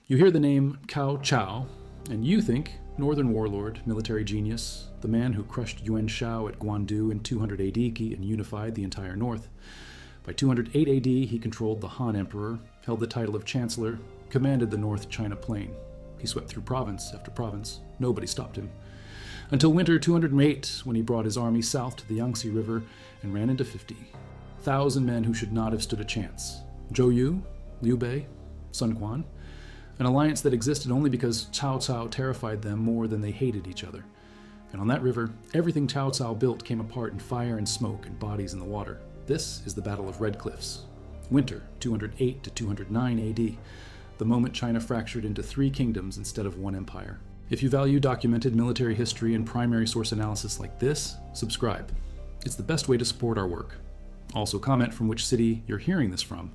You hear the name Cao Cao, and you think Northern warlord, military genius, the man who crushed Yuan Shao at Guandu in 200 AD and unified the entire north. By 208 AD, he controlled the Han Emperor, held the title of Chancellor, commanded the North China Plain. He swept through province after province. Nobody stopped him. Until winter 208, when he brought his army south to the Yangtze River and ran into 50,000 men who should not have stood a chance. Zhou, Liu Bei, Sun Quan, an alliance that existed only because Cao Cao terrified them more than they hated each other. And on that river, everything Cao Cao built came apart in fire and smoke and bodies in the water. This is the Battle of Red Cliffs. Winter 208 to 209 AD, the moment China fractured into 3 kingdoms instead of 1 empire. If you value documented military history and primary source analysis like this, subscribe. It's the best way to support our work. Also comment from which city you're hearing this from.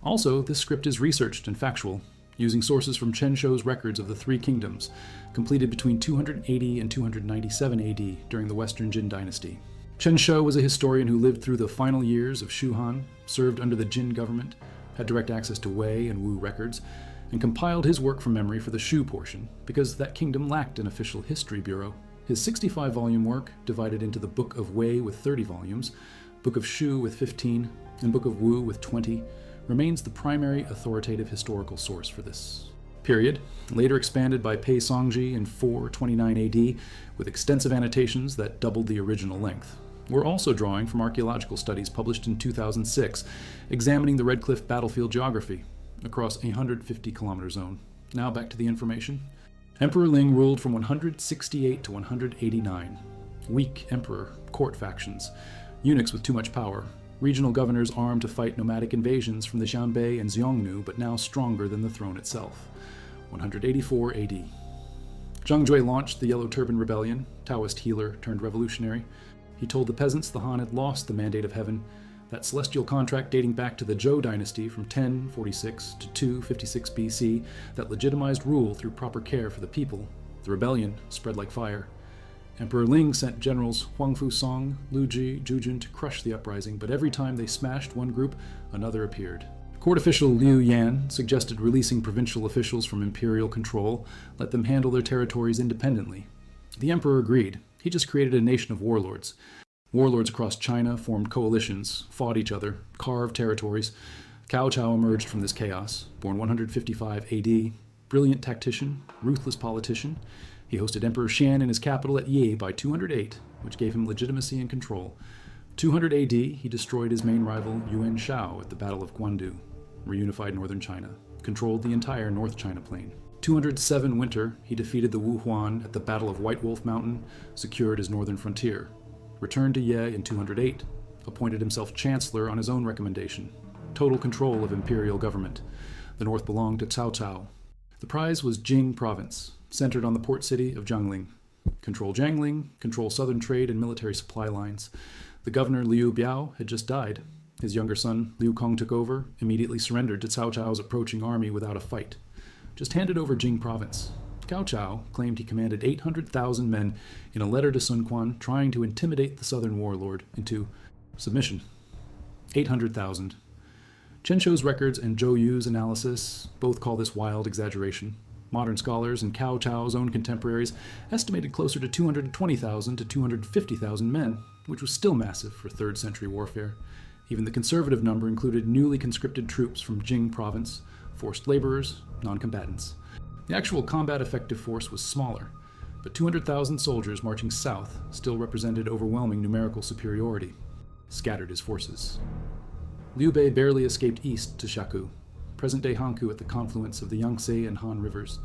Also, this script is researched and factual, using sources from Chen Shou's records of the 3 kingdoms, completed between 280 and 297 AD during the Western Jin dynasty. Chen Shou was a historian who lived through the final years of Shu Han, served under the Jin government, had direct access to Wei and Wu records, and compiled his work from memory for the Shu portion, because that kingdom lacked an official history bureau. His 65-volume work, divided into the Book of Wei with 30 volumes, Book of Shu with 15, and Book of Wu with 20, remains the primary authoritative historical source for this period, later expanded by Pei Songji in 429 AD with extensive annotations that doubled the original length. We're also drawing from archaeological studies published in 2006, examining the Red Cliff battlefield geography across a 150-kilometer zone. Now back to the information. Emperor Ling ruled from 168 to 189. Weak emperor, court factions, eunuchs with too much power, regional governors armed to fight nomadic invasions from the Xianbei and Xiongnu, but now stronger than the throne itself. 184 AD. Zhang Jue launched the Yellow Turban Rebellion, Taoist healer turned revolutionary. He told the peasants the Han had lost the mandate of heaven, that celestial contract dating back to the Zhou dynasty from 1046 to 256 BC that legitimized rule through proper care for the people. The rebellion spread like fire. Emperor Ling sent generals Huang Fusong, Lu Ji, Zhu to crush the uprising, but every time they smashed one group, another appeared. Court official Liu Yan suggested releasing provincial officials from imperial control, let them handle their territories independently. The emperor agreed. He just created a nation of warlords. Warlords across China formed coalitions, fought each other, carved territories. Cao Cao emerged from this chaos, born 155 AD, brilliant tactician, ruthless politician. He hosted Emperor Xian in his capital at Yi by 208, which gave him legitimacy and control. 200 AD, he destroyed his main rival Yuan Shao at the Battle of Guandu, reunified northern China, controlled the entire North China Plain. 207 winter, he defeated the Wu Huan at the Battle of White Wolf Mountain, secured his northern frontier. Returned to Ye in 208, appointed himself chancellor on his own recommendation. Total control of imperial government. The north belonged to Cao Cao. The prize was Jing province, centered on the port city of Jiangling. Control Jiangling, control southern trade and military supply lines. The governor Liu Bei had just died. His younger son Liu Kong took over, immediately surrendered to Cao Cao's approaching army without a fight. Just handed over Jing province. Cao Cao claimed he commanded 800,000 men in a letter to Sun Quan trying to intimidate the southern warlord into submission. 800,000. Chen Shou's records and Zhou Yu's analysis both call this wild exaggeration. Modern scholars and Cao Cao's own contemporaries estimated closer to 220,000 to 250,000 men, which was still massive for 3rd century warfare. Even the conservative number included newly conscripted troops from Jing province, forced laborers, non-combatants. The actual combat effective force was smaller, but 200,000 soldiers marching south still represented overwhelming numerical superiority. Scattered his forces. Liu Bei barely escaped east to Shaku, present-day Hankou at the confluence of the Yangtze and Han rivers.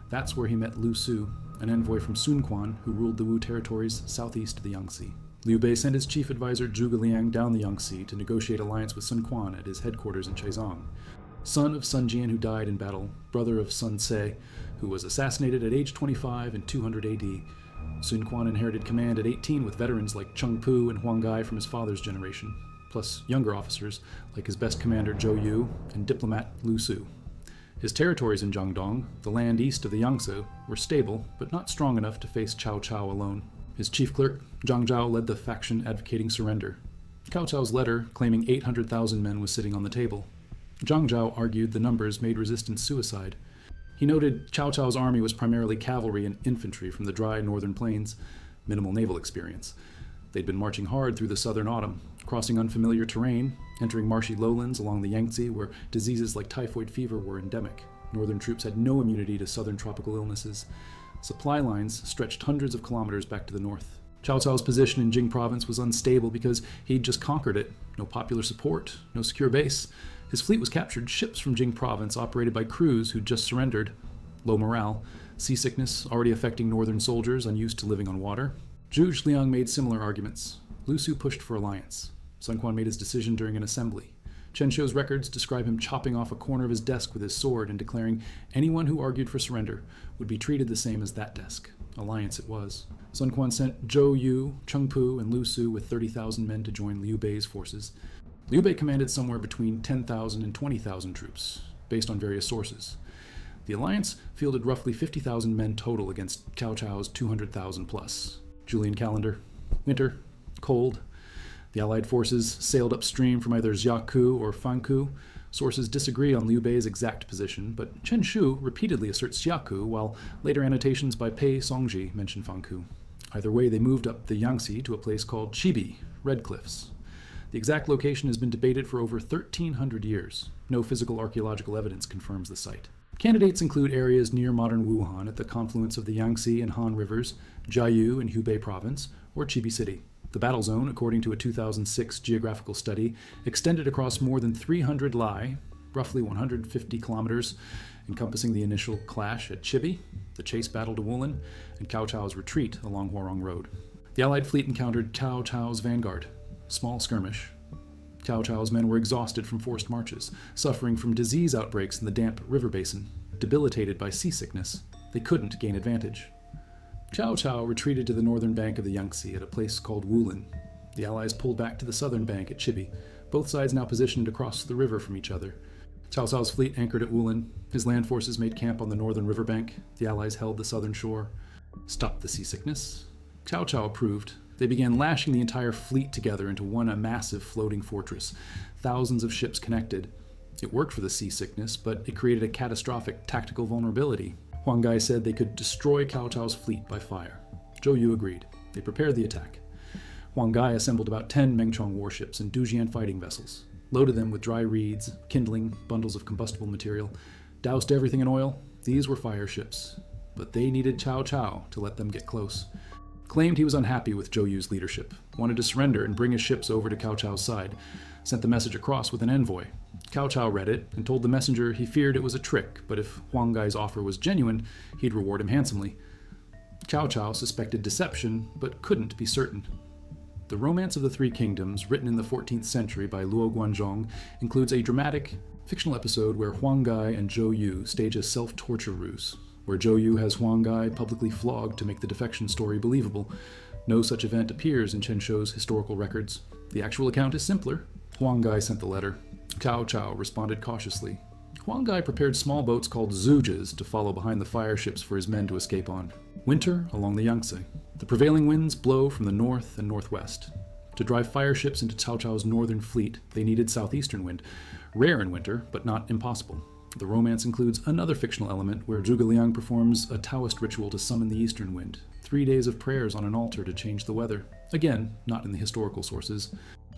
That's where he met Lu Su, an envoy from Sun Quan who ruled the Wu territories southeast of the Yangtze. Liu Bei sent his chief advisor Zhuge Liang down the Yangtze to negotiate alliance with Sun Quan at his headquarters in Chaizong. Son of Sun Jian, who died in battle, brother of Sun Ce, who was assassinated at age 25 in 200 AD. Sun Quan inherited command at 18 with veterans like Cheng Pu and Huang Gai from his father's generation, plus younger officers like his best commander Zhou Yu and diplomat Lu Su. His territories in Jiangdong, the land east of the Yangtze, were stable, but not strong enough to face Cao Cao alone. His chief clerk, Zhang Zhao, led the faction advocating surrender. Cao Cao's letter, claiming 800,000 men, was sitting on the table. Zhang Zhao argued the numbers made resistance suicide. He noted Cao Cao's army was primarily cavalry and infantry from the dry northern plains, minimal naval experience. They'd been marching hard through the southern autumn, crossing unfamiliar terrain, entering marshy lowlands along the Yangtze where diseases like typhoid fever were endemic. Northern troops had no immunity to southern tropical illnesses. Supply lines stretched hundreds of kilometers back to the north. Cao Cao's position in Jing province was unstable because he'd just conquered it. No popular support, no secure base. His fleet was captured ships from Jing province operated by crews who'd just surrendered. Low morale, seasickness already affecting northern soldiers unused to living on water. Zhu Zhiliang made similar arguments. Lu Su pushed for alliance. Sun Quan made his decision during an assembly. Chen Shou's records describe him chopping off a corner of his desk with his sword and declaring anyone who argued for surrender would be treated the same as that desk. Alliance it was. Sun Quan sent Zhou Yu, Cheng Pu, and Lu Su with 30,000 men to join Liu Bei's forces. Liu Bei commanded somewhere between 10,000 and 20,000 troops, based on various sources. The alliance fielded roughly 50,000 men total against Cao Cao's 200,000 plus. Julian calendar. Winter. Cold. The Allied forces sailed upstream from either Jiaku or Fanku. Sources disagree on Liu Bei's exact position, but Chen Shu repeatedly asserts Jiaku, while later annotations by Pei Songji mention Fanku. Either way, they moved up the Yangtze to a place called Chibi, Red Cliffs. The exact location has been debated for over 1,300 years. No physical archaeological evidence confirms the site. Candidates include areas near modern Wuhan at the confluence of the Yangtze and Han rivers, Jiayu in Hubei province, or Chibi City. The battle zone, according to a 2006 geographical study, extended across more than 300 li, roughly 150 kilometers, encompassing the initial clash at Chibi, the chase battle to Wulin, and Cao Cao's retreat along Huarong Road. The Allied fleet encountered Cao Cao's vanguard. Small skirmish. Cao Cao's men were exhausted from forced marches, suffering from disease outbreaks in the damp river basin. Debilitated by seasickness, they couldn't gain advantage. Cao Cao retreated to the northern bank of the Yangtze at a place called Wulin. The Allies pulled back to the southern bank at Chibi, both sides now positioned across the river from each other. Cao Cao's fleet anchored at Wulin. His land forces made camp on the northern riverbank. The Allies held the southern shore. Stop the seasickness. Cao Cao approved. They began lashing the entire fleet together into one massive floating fortress, thousands of ships connected. It worked for the seasickness, but it created a catastrophic tactical vulnerability. Huang Gai said they could destroy Cao Cao's fleet by fire. Zhou Yu agreed. They prepared the attack. Huang Gai assembled about 10 Mengchong warships and Dujian fighting vessels, loaded them with dry reeds, kindling, bundles of combustible material, doused everything in oil. These were fire ships, but they needed Cao Cao to let them get close. Claimed he was unhappy with Zhou Yu's leadership, wanted to surrender and bring his ships over to Cao Cao's side, sent the message across with an envoy. Cao Cao read it and told the messenger he feared it was a trick, but if Huang Gai's offer was genuine, he'd reward him handsomely. Cao Cao suspected deception, but couldn't be certain. The Romance of the Three Kingdoms, written in the 14th century by Luo Guanzhong, includes a dramatic, fictional episode where Huang Gai and Zhou Yu stage a self-torture ruse, where Zhou Yu has Huang Gai publicly flogged to make the defection story believable. No such event appears in Chen Shou's historical records. The actual account is simpler. Huang Gai sent the letter. Cao Cao responded cautiously. Huang Gai prepared small boats called zhuges to follow behind the fire ships for his men to escape on. Winter along the Yangtze. The prevailing winds blow from the north and northwest. To drive fire ships into Cao Cao's northern fleet, they needed southeastern wind. Rare in winter, but not impossible. The romance includes another fictional element where Zhuge Liang performs a Taoist ritual to summon the eastern wind. 3 days of prayers on an altar to change the weather. Again, not in the historical sources.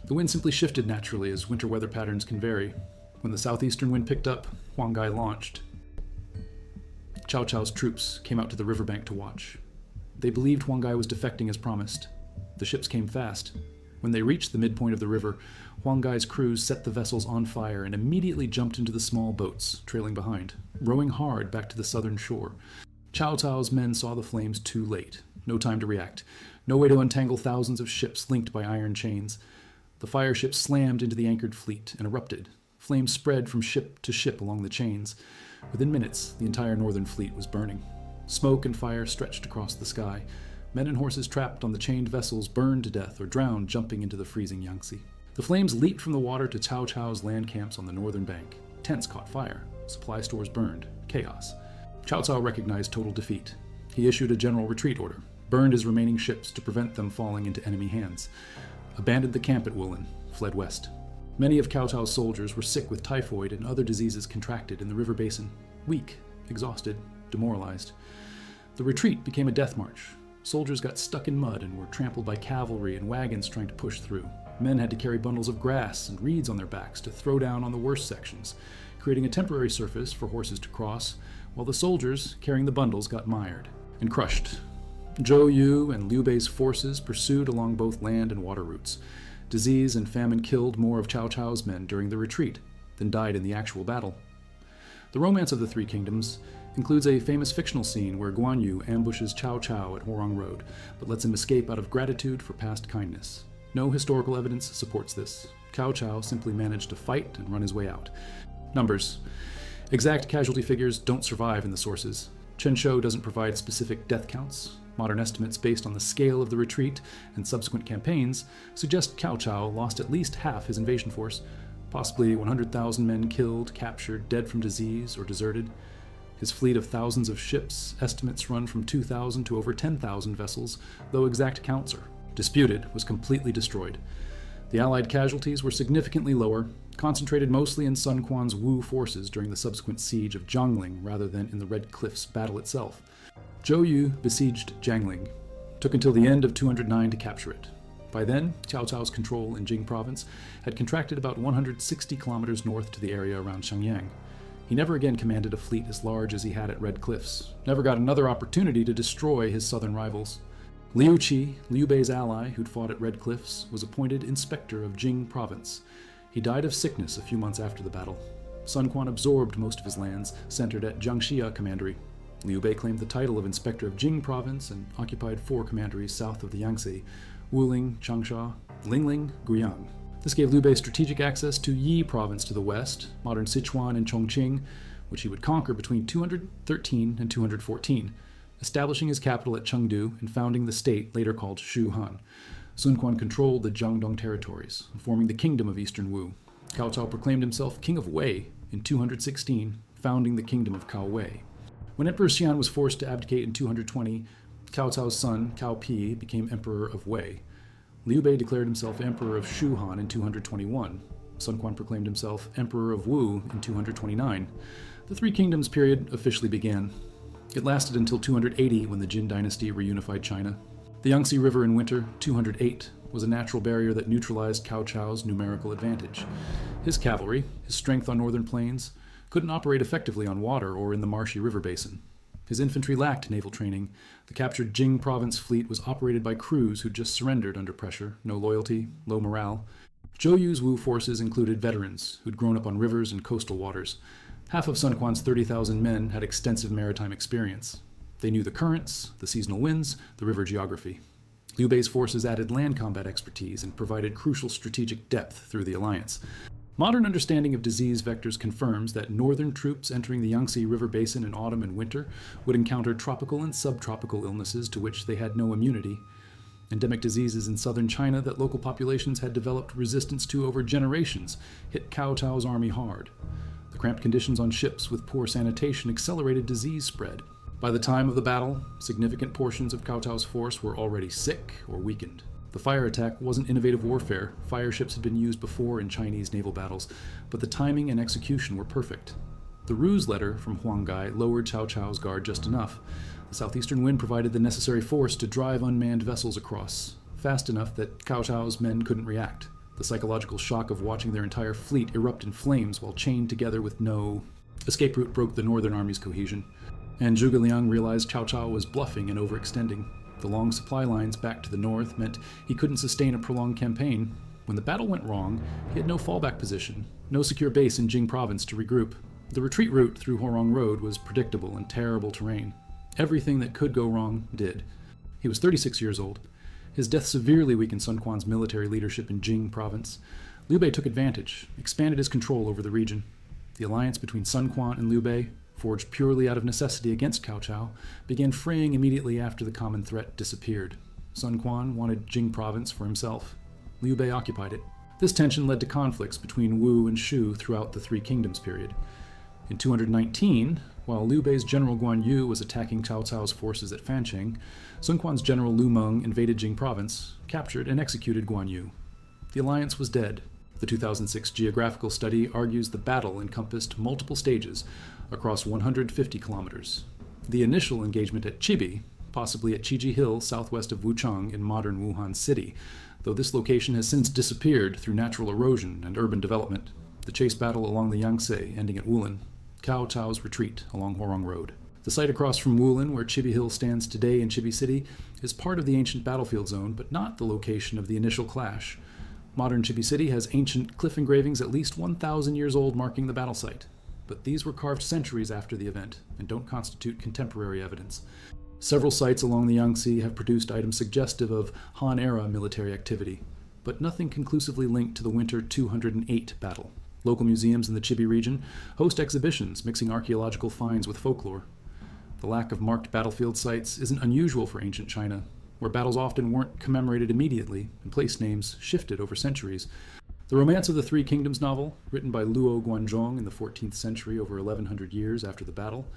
The wind simply shifted naturally as winter weather patterns can vary. When the southeastern wind picked up, Huang Gai launched. Cao Cao's troops came out to the riverbank to watch. They believed Huang Gai was defecting as promised. The ships came fast. When they reached the midpoint of the river, Huang Gai's crews set the vessels on fire and immediately jumped into the small boats, trailing behind, rowing hard back to the southern shore. Cao Cao's men saw the flames too late. No time to react. No way to untangle thousands of ships linked by iron chains. The fire ships slammed into the anchored fleet and erupted. Flames spread from ship to ship along the chains. Within minutes, the entire northern fleet was burning. Smoke and fire stretched across the sky. Men and horses trapped on the chained vessels burned to death or drowned jumping into the freezing Yangtze. The flames leaped from the water to Cao Cao's land camps on the northern bank. Tents caught fire. Supply stores burned. Chaos. Cao Cao recognized total defeat. He issued a general retreat order, burned his remaining ships to prevent them falling into enemy hands, abandoned the camp at Wulin, fled west. Many of Cao Cao's soldiers were sick with typhoid and other diseases contracted in the river basin, weak, exhausted, demoralized. The retreat became a death march. Soldiers got stuck in mud and were trampled by cavalry and wagons trying to push through. Men had to carry bundles of grass and reeds on their backs to throw down on the worst sections, creating a temporary surface for horses to cross, while the soldiers carrying the bundles got mired and crushed. Zhou Yu and Liu Bei's forces pursued along both land and water routes. Disease and famine killed more of Cao Cao's men during the retreat than died in the actual battle. The romance of the Three Kingdoms includes a famous fictional scene where Guan Yu ambushes Cao Cao at Horong Road, but lets him escape out of gratitude for past kindness. No historical evidence supports this. Cao Cao simply managed to fight and run his way out. Numbers. Exact casualty figures don't survive in the sources. Chen Shou doesn't provide specific death counts. Modern estimates based on the scale of the retreat and subsequent campaigns suggest Cao Cao lost at least half his invasion force, possibly 100,000 men killed, captured, dead from disease, or deserted. His fleet of thousands of ships, estimates run from 2,000 to over 10,000 vessels, though exact counts are disputed, was completely destroyed. The Allied casualties were significantly lower, concentrated mostly in Sun Quan's Wu forces during the subsequent siege of Jiangling rather than in the Red Cliffs battle itself. Zhou Yu besieged Jiangling. Took until the end of 209 to capture it. By then, Cao Cao's control in Jing province had contracted about 160 kilometers north to the area around Shenyang. He never again commanded a fleet as large as he had at Red Cliffs, never got another opportunity to destroy his southern rivals. Liu Qi, Liu Bei's ally who'd fought at Red Cliffs, was appointed inspector of Jing province. He died of sickness a few months after the battle. Sun Quan absorbed most of his lands, centered at Jiangxia Commandery. Liu Bei claimed the title of inspector of Jing province and occupied 4 commanderies south of the Yangtze: Wuling, Changsha, Lingling, Guiyang. This gave Liu Bei strategic access to Yi province to the west, modern Sichuan and Chongqing, which he would conquer between 213 and 214, establishing his capital at Chengdu and founding the state later called Shu Han. Sun Quan controlled the Jiangdong territories, forming the Kingdom of Eastern Wu. Cao Cao proclaimed himself King of Wei in 216, founding the Kingdom of Cao Wei. When Emperor Xian was forced to abdicate in 220, Cao Cao's son, Cao Pi, became Emperor of Wei. Liu Bei declared himself Emperor of Shu Han in 221. Sun Quan proclaimed himself Emperor of Wu in 229. The Three Kingdoms period officially began. It lasted until 280 when the Jin dynasty reunified China. The Yangtze River in winter, 208, was a natural barrier that neutralized Cao Cao's numerical advantage. His cavalry, his strength on northern plains, couldn't operate effectively on water or in the marshy river basin. His infantry lacked naval training. The captured Jing province fleet was operated by crews who just surrendered under pressure, no loyalty, low morale. Zhou Yu's Wu forces included veterans who'd grown up on rivers and coastal waters. Half of Sun Quan's 30,000 men had extensive maritime experience. They knew the currents, the seasonal winds, the river geography. Liu Bei's forces added land combat expertise and provided crucial strategic depth through the alliance. Modern understanding of disease vectors confirms that northern troops entering the Yangtze River basin in autumn and winter would encounter tropical and subtropical illnesses to which they had no immunity. Endemic diseases in southern China that local populations had developed resistance to over generations hit Cao Cao's army hard. The cramped conditions on ships with poor sanitation accelerated disease spread. By the time of the battle, significant portions of Cao Cao's force were already sick or weakened. The fire attack wasn't innovative warfare. Fire ships had been used before in Chinese naval battles, but the timing and execution were perfect. The ruse letter from Huang Gai lowered Cao Cao's guard just enough. The southeastern wind provided the necessary force to drive unmanned vessels across, fast enough that Cao Cao's men couldn't react. The psychological shock of watching their entire fleet erupt in flames while chained together with no escape route broke the northern army's cohesion. And Zhuge Liang realized Cao Cao was bluffing and overextending. The long supply lines back to the north meant he couldn't sustain a prolonged campaign. When the battle went wrong, he had no fallback position, no secure base in Jing province to regroup. The retreat route through Horong Road was predictable and terrible terrain. Everything that could go wrong did. He was 36 years old. His death severely weakened Sun Quan's military leadership in Jing province. Liu Bei took advantage, expanded his control over the region. The alliance between Sun Quan and Liu Bei, forged purely out of necessity against Cao Cao, began fraying immediately after the common threat disappeared. Sun Quan wanted Jing province for himself. Liu Bei occupied it. This tension led to conflicts between Wu and Shu throughout the Three Kingdoms period. In 219, while Liu Bei's general Guan Yu was attacking Cao Cao's forces at Fancheng, Sun Quan's general Lu Meng invaded Jing province, captured and executed Guan Yu. The alliance was dead. The 2006 geographical study argues the battle encompassed multiple stages across 150 kilometers. The initial engagement at Chibi, possibly at Qiji Hill southwest of Wuchang in modern Wuhan City, though this location has since disappeared through natural erosion and urban development. The chase battle along the Yangtze ending at Wulin. Cao Cao's retreat along Horong Road. The site across from Wulin, where Chibi Hill stands today in Chibi City, is part of the ancient battlefield zone, but not the location of the initial clash. Modern Chibi City has ancient cliff engravings at least 1,000 years old marking the battle site, but these were carved centuries after the event and don't constitute contemporary evidence. Several sites along the Yangtze have produced items suggestive of Han-era military activity, but nothing conclusively linked to the Winter 208 battle. Local museums in the Chibi region host exhibitions mixing archaeological finds with folklore. The lack of marked battlefield sites isn't unusual for ancient China, where battles often weren't commemorated immediately and place names shifted over centuries. The Romance of the Three Kingdoms novel, written by Luo Guanzhong in the 14th century over 1,100 years after the battle,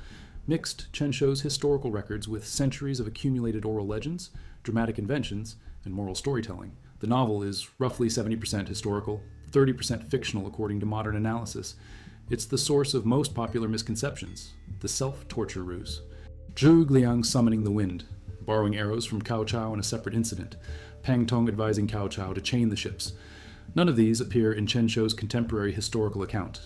mixed Chen Shou's historical records with centuries of accumulated oral legends, dramatic inventions, and moral storytelling. The novel is roughly 70% historical, 30% fictional according to modern analysis. It's the source of most popular misconceptions, the self-torture ruse. Zhou Liang summoning the wind, borrowing arrows from Cao Cao in a separate incident, Pang Tong advising Cao Cao to chain the ships. None of these appear in Chen Shou's contemporary historical account.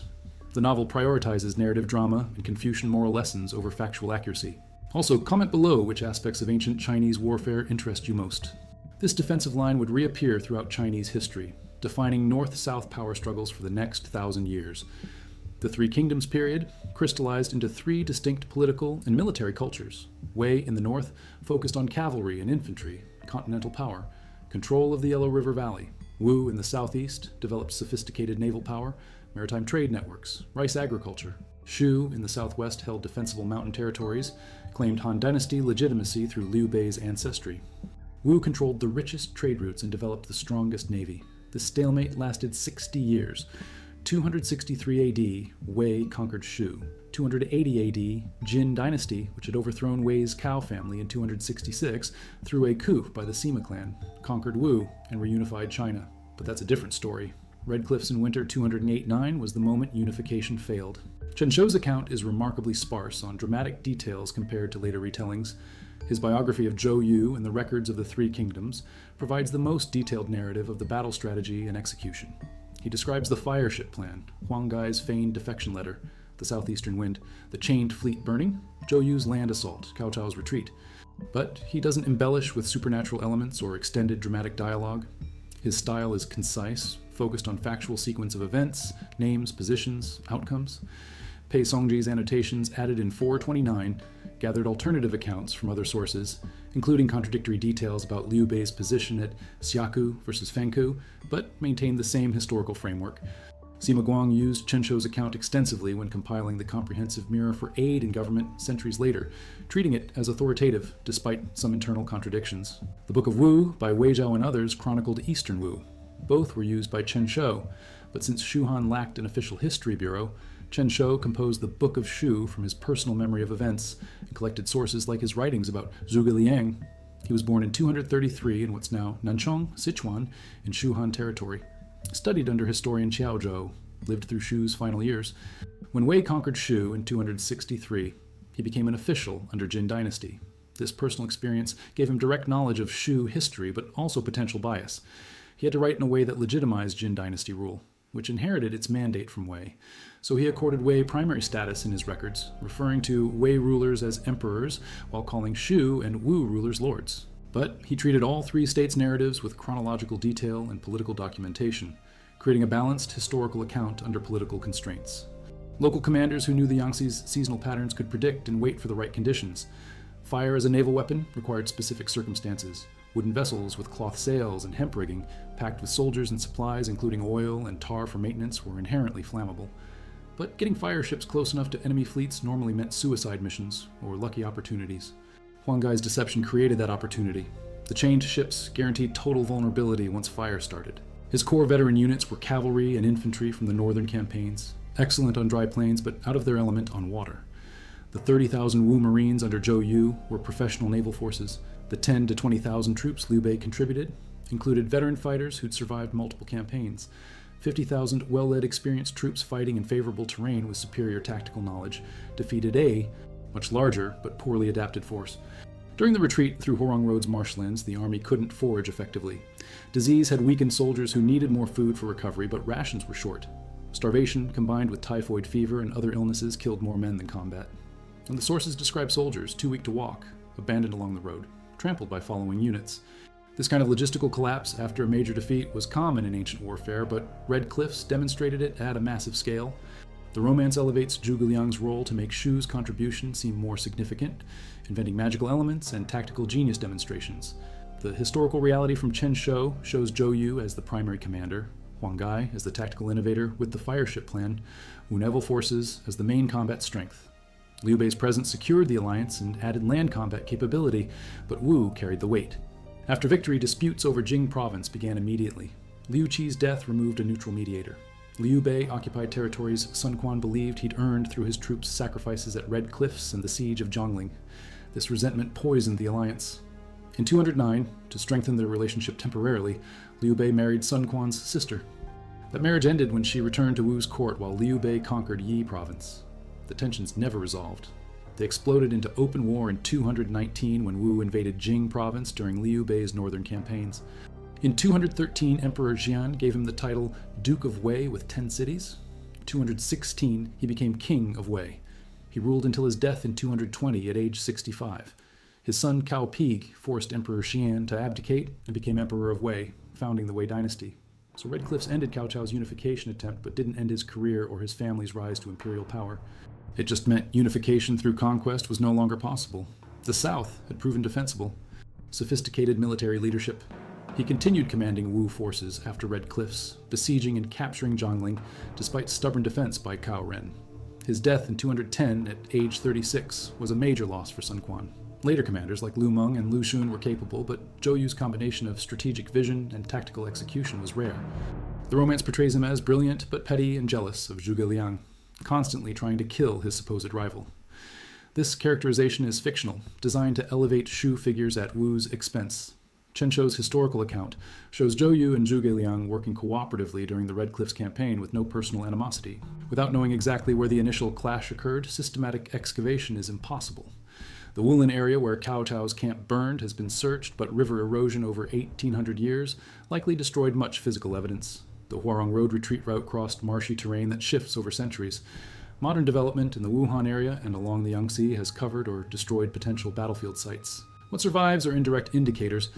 The novel prioritizes narrative drama and Confucian moral lessons over factual accuracy. Also, comment below which aspects of ancient Chinese warfare interest you most. This defensive line would reappear throughout Chinese history, defining north-south power struggles for the next 1,000 years. The Three Kingdoms period crystallized into three distinct political and military cultures. Wei in the north focused on cavalry and infantry, continental power, control of the Yellow River Valley. Wu in the southeast developed sophisticated naval power, maritime trade networks, rice agriculture. Shu in the southwest held defensible mountain territories, claimed Han Dynasty legitimacy through Liu Bei's ancestry. Wu controlled the richest trade routes and developed the strongest navy. This stalemate lasted 60 years. 263 AD, Wei conquered Shu. 280 AD, Jin Dynasty, which had overthrown Wei's Cao family in 266, through a coup by the Sima clan, conquered Wu and reunified China. But that's a different story. Red Cliffs in winter 208-9 was the moment unification failed. Chen Shou's account is remarkably sparse on dramatic details compared to later retellings. His biography of Zhou Yu and the records of the Three Kingdoms provides the most detailed narrative of the battle strategy and execution. He describes the fireship plan, Huang Gai's feigned defection letter, the southeastern wind, the chained fleet burning, Zhou Yu's land assault, Cao Cao's retreat. But he doesn't embellish with supernatural elements or extended dramatic dialogue. His style is concise, focused on factual sequence of events, names, positions, outcomes. Pei Songji's annotations added in 429 gathered alternative accounts from other sources, including contradictory details about Liu Bei's position at Xiaku versus Fengku, but maintained the same historical framework. Sima Guang used Chen Shou's account extensively when compiling the comprehensive Mirror for Aid in Government centuries later, treating it as authoritative despite some internal contradictions. The Book of Wu by Wei Zhao and others chronicled Eastern Wu. Both were used by Chen Shou, but since Shu Han lacked an official history bureau, Chen Shou composed the Book of Shu from his personal memory of events and collected sources like his writings about Zhuge Liang. He was born in 233 in what's now Nanchong, Sichuan, in Shu Han territory. Studied under historian Qiao Zhou, lived through Shu's final years. When Wei conquered Shu in 263, he became an official under Jin Dynasty. This personal experience gave him direct knowledge of Shu history, but also potential bias. He had to write in a way that legitimized Jin Dynasty rule, which inherited its mandate from Wei. So he accorded Wei primary status in his records, referring to Wei rulers as emperors while calling Shu and Wu rulers lords. But he treated all three states' narratives with chronological detail and political documentation, creating a balanced historical account under political constraints. Local commanders who knew the Yangtze's seasonal patterns could predict and wait for the right conditions. Fire as a naval weapon required specific circumstances. Wooden vessels with cloth sails and hemp rigging, packed with soldiers and supplies including oil and tar for maintenance, were inherently flammable. But getting fire ships close enough to enemy fleets normally meant suicide missions or lucky opportunities. Huang Gai's deception created that opportunity. The chained ships guaranteed total vulnerability once fire started. His core veteran units were cavalry and infantry from the northern campaigns, excellent on dry plains but out of their element on water. The 30,000 Wu Marines under Zhou Yu were professional naval forces. The 10 to 20,000 troops Liu Bei contributed included veteran fighters who'd survived multiple campaigns. 50,000 well-led, experienced troops fighting in favorable terrain with superior tactical knowledge defeated a much larger but poorly adapted force. During the retreat through Horong Road's marshlands, the army couldn't forage effectively. Disease had weakened soldiers who needed more food for recovery, but rations were short. Starvation, combined with typhoid fever and other illnesses, killed more men than combat. And the sources describe soldiers too weak to walk, abandoned along the road, trampled by following units. This kind of logistical collapse after a major defeat was common in ancient warfare, but Red Cliffs demonstrated it at a massive scale. The romance elevates Zhuge Liang's role to make Shu's contribution seem more significant, inventing magical elements and tactical genius demonstrations. The historical reality from Chen Shou shows Zhou Yu as the primary commander, Huang Gai as the tactical innovator with the fireship plan, Wu naval forces as the main combat strength. Liu Bei's presence secured the alliance and added land combat capability, but Wu carried the weight. After victory, disputes over Jing province began immediately. Liu Qi's death removed a neutral mediator. Liu Bei occupied territories Sun Quan believed he'd earned through his troops' sacrifices at Red Cliffs and the siege of Zhongling. This resentment poisoned the alliance. In 209, to strengthen their relationship temporarily, Liu Bei married Sun Quan's sister. That marriage ended when she returned to Wu's court while Liu Bei conquered Yi province. The tensions never resolved. They exploded into open war in 219 when Wu invaded Jing province during Liu Bei's northern campaigns. In 213, Emperor Xian gave him the title Duke of Wei with 10 cities. In 216, he became King of Wei. He ruled until his death in 220 at age 65. His son Cao Pi forced Emperor Xian to abdicate and became Emperor of Wei, founding the Wei dynasty. So Red Cliffs ended Cao Cao's unification attempt, but didn't end his career or his family's rise to imperial power. It just meant unification through conquest was no longer possible. The South had proven defensible. Sophisticated military leadership. He continued commanding Wu forces after Red Cliffs, besieging and capturing Zhongling, despite stubborn defense by Cao Ren. His death in 210 at age 36 was a major loss for Sun Quan. Later commanders like Lu Meng and Lu Xun were capable, but Zhou Yu's combination of strategic vision and tactical execution was rare. The romance portrays him as brilliant but petty and jealous of Zhuge Liang, constantly trying to kill his supposed rival. This characterization is fictional, designed to elevate Shu figures at Wu's expense. Chen Shou's historical account shows Zhou Yu and Zhuge Liang working cooperatively during the Red Cliffs campaign with no personal animosity. Without knowing exactly where the initial clash occurred, systematic excavation is impossible. The Wulin area where Cao Cao's camp burned has been searched, but river erosion over 1,800 years likely destroyed much physical evidence. The Horong Road retreat route crossed marshy terrain that shifts over centuries. Modern development in the Wuhan area and along the Yangtze has covered or destroyed potential battlefield sites. What survives are indirect indicators.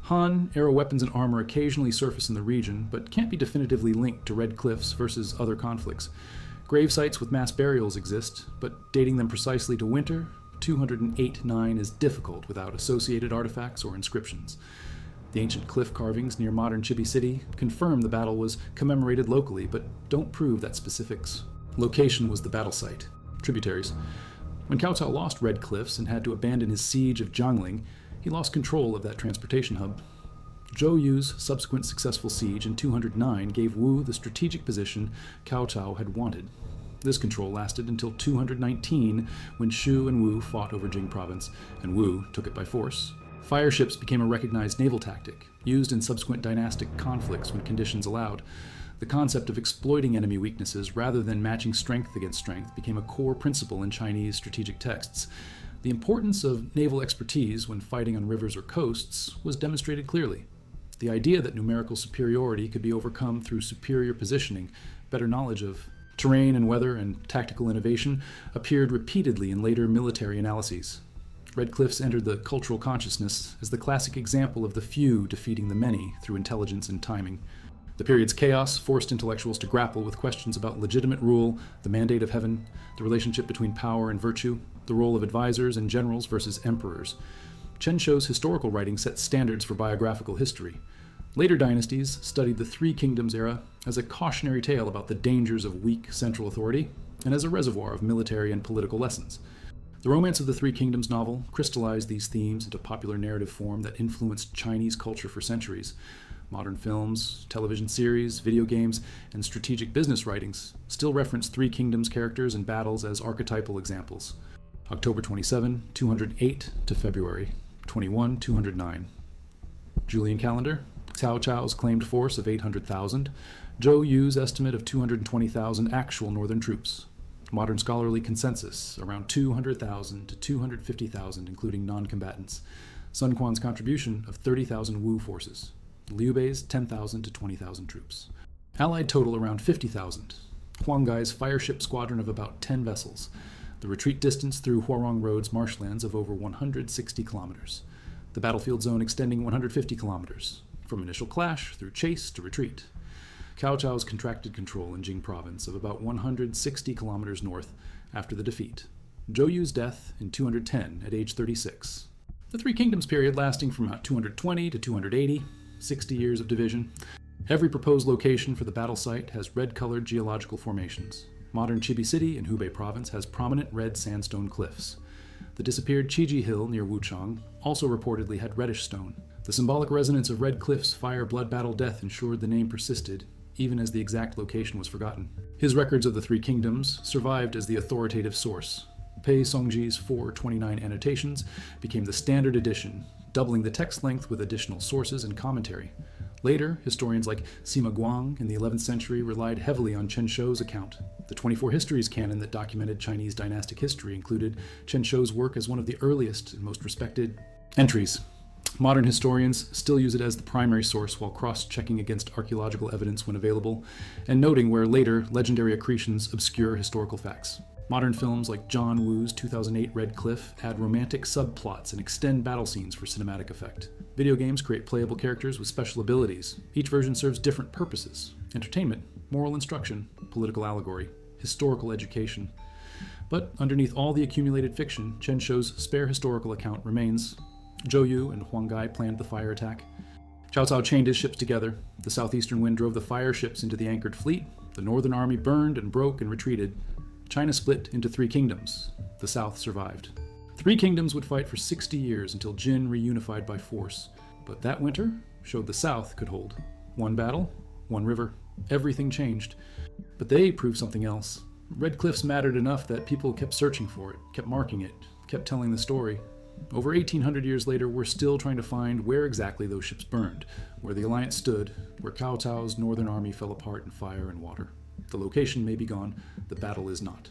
Han aero weapons and armor occasionally surface in the region, but can't be definitively linked to Red Cliffs versus other conflicts. Grave sites with mass burials exist, but dating them precisely to winter, 208-9 is difficult without associated artifacts or inscriptions. The ancient cliff carvings near modern Chibi City confirm the battle was commemorated locally, but don't prove that specifics. Location was the battle site. Tributaries. When Cao Cao lost Red Cliffs and had to abandon his siege of Zhongling, he lost control of that transportation hub. Zhou Yu's subsequent successful siege in 209 gave Wu the strategic position Cao Cao had wanted. This control lasted until 219, when Shu and Wu fought over Jing province, and Wu took it by force. Fire ships became a recognized naval tactic, used in subsequent dynastic conflicts when conditions allowed. The concept of exploiting enemy weaknesses rather than matching strength against strength became a core principle in Chinese strategic texts. The importance of naval expertise when fighting on rivers or coasts was demonstrated clearly. The idea that numerical superiority could be overcome through superior positioning, better knowledge of terrain and weather, and tactical innovation appeared repeatedly in later military analyses. Red Cliffs entered the cultural consciousness as the classic example of the few defeating the many through intelligence and timing. The period's chaos forced intellectuals to grapple with questions about legitimate rule, the mandate of heaven, the relationship between power and virtue, the role of advisors and generals versus emperors. Chen Shou's historical writing set standards for biographical history. Later dynasties studied the Three Kingdoms era as a cautionary tale about the dangers of weak central authority and as a reservoir of military and political lessons. The Romance of the Three Kingdoms novel crystallized these themes into popular narrative form that influenced Chinese culture for centuries. Modern films, television series, video games, and strategic business writings still reference Three Kingdoms characters and battles as archetypal examples. October 27, 208 to February 21, 209. Julian calendar, Cao Cao's claimed force of 800,000, Zhou Yu's estimate of 220,000 actual northern troops. Modern scholarly consensus, around 200,000 to 250,000, including non-combatants. Sun Quan's contribution of 30,000 Wu forces. Liu Bei's 10,000 to 20,000 troops. Allied total around 50,000. Huang Gai's fireship squadron of about 10 vessels. The retreat distance through Huarong Road's marshlands of over 160 kilometers. The battlefield zone extending 150 kilometers, from initial clash through chase to retreat. Cao Cao's contracted control in Jing province of about 160 kilometers north after the defeat. Zhou Yu's death in 210 at age 36. The Three Kingdoms period lasting from about 220 to 280, 60 years of division. Every proposed location for the battle site has red-colored geological formations. Modern Chibi City in Hubei province has prominent red sandstone cliffs. The disappeared Qiji Hill near Wuchang also reportedly had reddish stone. The symbolic resonance of red cliffs, fire, blood, battle, death ensured the name persisted, even as the exact location was forgotten. His records of the Three Kingdoms survived as the authoritative source. Pei Songji's 429 annotations became the standard edition, doubling the text length with additional sources and commentary. Later, historians like Sima Guang in the 11th century relied heavily on Chen Shou's account. The 24 Histories canon that documented Chinese dynastic history included Chen Shou's work as one of the earliest and most respected entries. Modern historians still use it as the primary source while cross-checking against archaeological evidence when available, and noting where later legendary accretions obscure historical facts. Modern films like John Woo's 2008 Red Cliff add romantic subplots and extend battle scenes for cinematic effect. Video games create playable characters with special abilities. Each version serves different purposes: entertainment, moral instruction, political allegory, historical education. But underneath all the accumulated fiction, Chen Shou's spare historical account remains. Zhou Yu and Huang Gai planned the fire attack. Cao Cao chained his ships together. The southeastern wind drove the fire ships into the anchored fleet. The northern army burned and broke and retreated. China split into three kingdoms. The south survived. Three kingdoms would fight for 60 years until Jin reunified by force. But that winter showed the south could hold. One battle, one river. Everything changed. But they proved something else. Red Cliffs mattered enough that people kept searching for it, kept marking it, kept telling the story. Over 1,800 years later, we're still trying to find where exactly those ships burned, where the alliance stood, where Cao Cao's northern army fell apart in fire and water. The location may be gone, the battle is not.